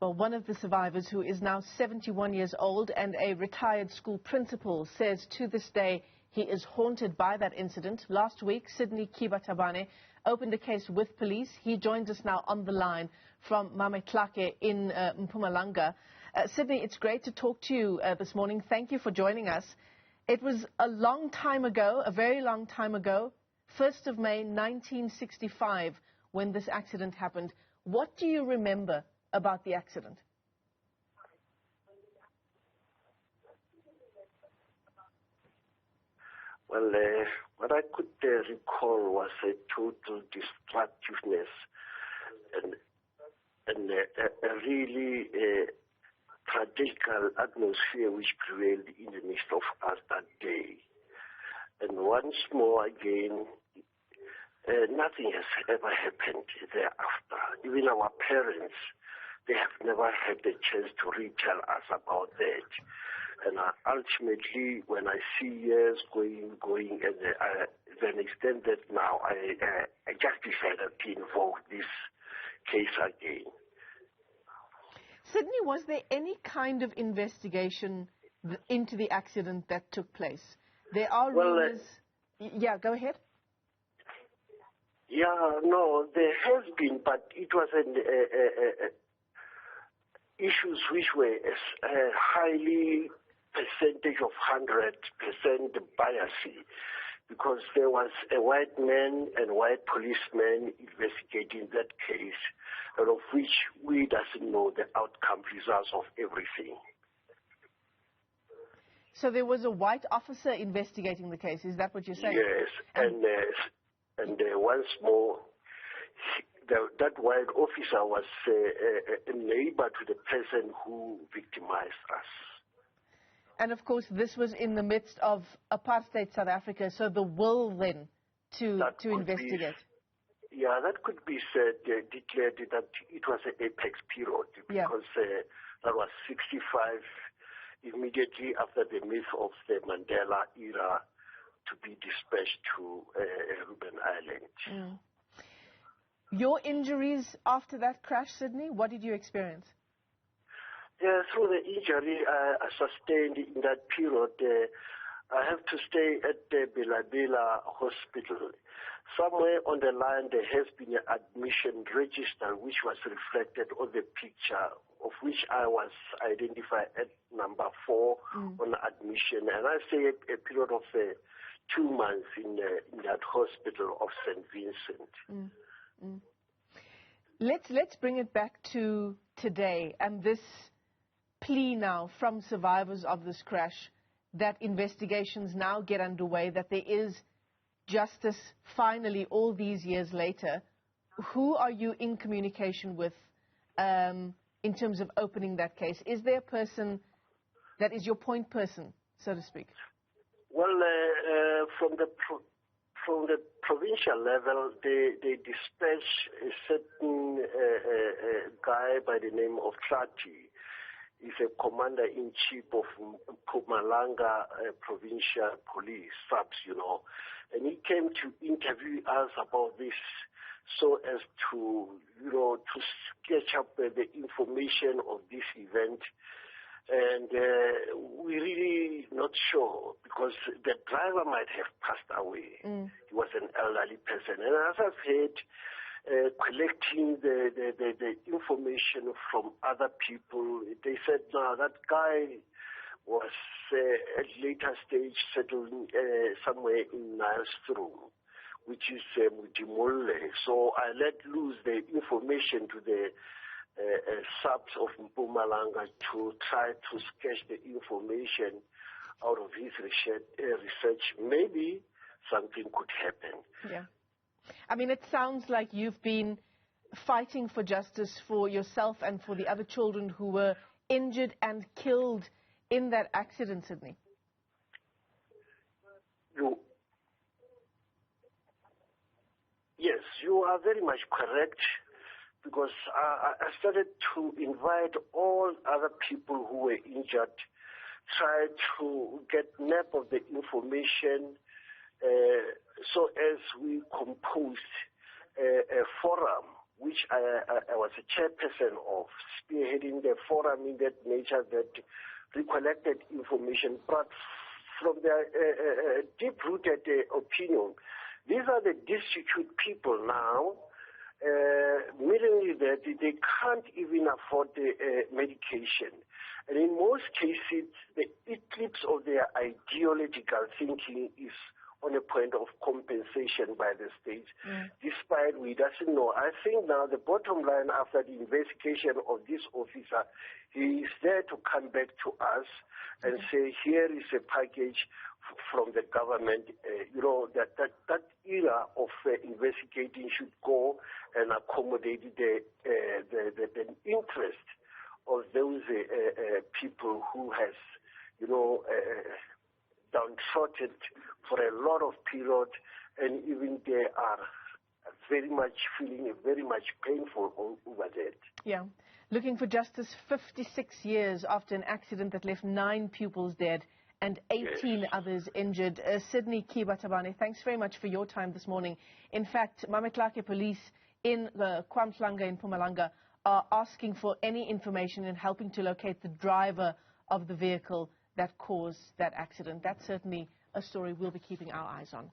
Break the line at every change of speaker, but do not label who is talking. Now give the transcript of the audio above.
Well, one of the survivors, who is now 71 years old and a retired school principal, says to this day he is haunted by that incident. Last week, Sydney Kiba Tabane opened a case with police. He joins us now on the line from Mmametlhake in Mpumalanga. Sydney, it's great to talk to you this morning. Thank you for joining us. It was a long time ago, a very long time ago, 1st of May 1965, when this accident happened. What do you remember about the accident?
Well, what I could recall was a total destructiveness and a really tragical atmosphere which prevailed in the midst of us that day. And once more again, nothing has ever happened thereafter. Even our parents, they have never had the chance to retell us about that. And ultimately, when I see years going, and to an extent that now I just decided to invoke this case again.
Sydney, was there any kind of investigation into the accident that took place? There are rumors... yeah, go ahead.
Yeah, no, there has been, but it was issues which were highly percentage of 100% biasy, because there was a white man and white policeman investigating that case, out of which we doesn't know the outcome results of everything.
So there was a white officer investigating the case, is that what you're saying?
Yes, and once more, that white officer was a neighbor to the person who victimized us.
And of course, this was in the midst of apartheid South Africa, so the will then to investigate.
That could be said, declared that it was an apex period, because that was 65, immediately after the myth of the Mandela era, to be dispatched to Robben Island.
Your injuries after that crash, Sydney, what did you experience?
Through the injury I sustained in that period, I have to stay at the Bela Hospital. Somewhere on the line there has been an admission register which was reflected on the picture, of which I was identified at number 4 on admission. And I stayed a period of 2 months in that hospital of St. Vincent.
Let's bring it back to today and this plea now from survivors of this crash that investigations now get underway, that there is justice finally all these years later. Who are you in communication with in terms of opening that case? Is there a person that is your point person, so to speak?
Well, from the provincial level, they dispatch a certain guy by the name of Tlati. He's a commander-in-chief of Mpumalanga provincial police, subs, and he came to interview us about this so as to, to sketch up the information of this event. And we're really not sure, because the driver might have passed away. He was an elderly person. And as I've heard, collecting the information from other people, they said, no, that guy was at later stage settled somewhere in Nylstroom, which is Mudimole. So I let loose the information to the subs of Mpumalanga to try to sketch the information out of his research. Maybe something could happen.
Yeah. I mean, it sounds like you've been fighting for justice for yourself and for the other children who were injured and killed in that accident, Sydney.
Yes, you are very much correct, because I started to invite all other people who were injured, try to get nap of the information, so as we composed a forum which I was a chairperson of, spearheading the forum in that nature that recollected information, but from their deep-rooted opinion, these are the destitute people now, meaning that they can't even afford the medication. And in most cases, the eclipse of their ideological thinking is on a point of compensation by the state, despite we doesn't know. I think now the bottom line after the investigation of this officer, he is there to come back to us and say, here is a package from the government. That era of investigating should go and accommodate the interest of those people who has, downtrodden for a lot of period, and even they are very much feeling very much painful over that.
Yeah. Looking for justice 56 years after an accident that left 9 pupils dead and 18 others injured. Sydney Kiba Tabane, thanks very much for your time this morning. In fact, Mmametlhake police in Mpumalanga in Mpumalanga are asking for any information and helping to locate the driver of the vehicle that caused that accident. That's certainly a story we'll be keeping our eyes on.